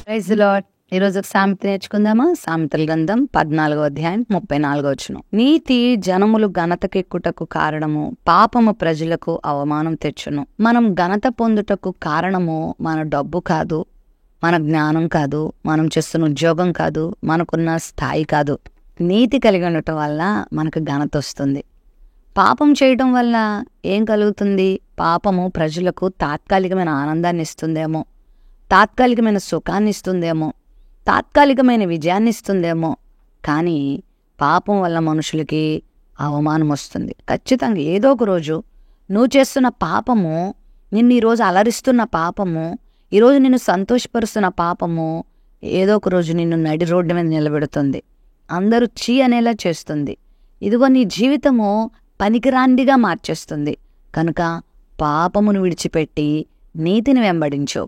Praise the lord. ఈరోజు సామెత నేర్చుకుందామా? సామెతల గ్రంథం 14వ అధ్యాయం 34వ వచనం. నీతి జనములు ఘనతకెక్కుటకు కారణము, పాపము ప్రజలకు అవమానం తెచ్చును. మనం ఘనత పొందుటకు కారణము మన డబ్బు కాదు, మన జ్ఞానం కాదు, మనం చేస్తున్న ఉద్యోగం కాదు, మనకున్న స్థాయి కాదు. నీతి కలిగి ఉండటం వల్ల మనకు ఘనత వస్తుంది. పాపం చేయడం వల్ల ఏం కలుగుతుంది? పాపము ప్రజలకు తాత్కాలికమైన ఆనందాన్ని ఇస్తుందేమో, తాత్కాలికమైన సుఖాన్ని ఇస్తుందేమో, తాత్కాలికమైన విజయాన్ని ఇస్తుందేమో, కానీ పాపం వల్ల మనుషులకి అవమానం వస్తుంది. ఖచ్చితంగా ఏదో ఒక రోజు నువ్వు చేస్తున్న పాపము, నిన్ను ఈరోజు అలరిస్తున్న పాపము, ఈరోజు నిన్ను సంతోషపరుస్తున్న పాపము ఏదో ఒక రోజు నిన్ను నడి రోడ్డు మీద నిలబెడుతుంది. అందరూ చీ అనేలా చేస్తుంది. ఇదిగో నీ జీవితము పనికిరాండిగా మార్చేస్తుంది. కనుక పాపమును విడిచిపెట్టి నీతిని వెంబడించు,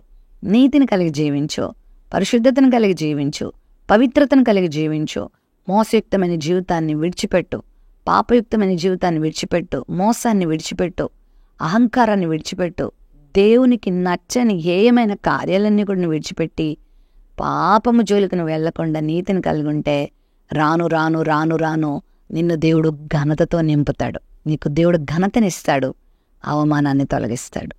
నీతిని కలిగి జీవించు, పరిశుద్ధతను కలిగి జీవించు, పవిత్రతను కలిగి జీవించు. మోసయుక్తమైన జీవితాన్ని విడిచిపెట్టు, పాపయుక్తమైన జీవితాన్ని విడిచిపెట్టు, మోసాన్ని విడిచిపెట్టు, అహంకారాన్ని విడిచిపెట్టు. దేవునికి నచ్చని ఏమైన కార్యాలన్నీ కూడా నువ్వు విడిచిపెట్టి పాపము జోలికి నువ్వు వెళ్లకుండా నీతిని కలిగి ఉంటే రాను రాను రాను రాను నిన్ను దేవుడు ఘనతతో నింపుతాడు. నీకు దేవుడు ఘనతనిస్తాడు, అవమానాన్ని తొలగిస్తాడు.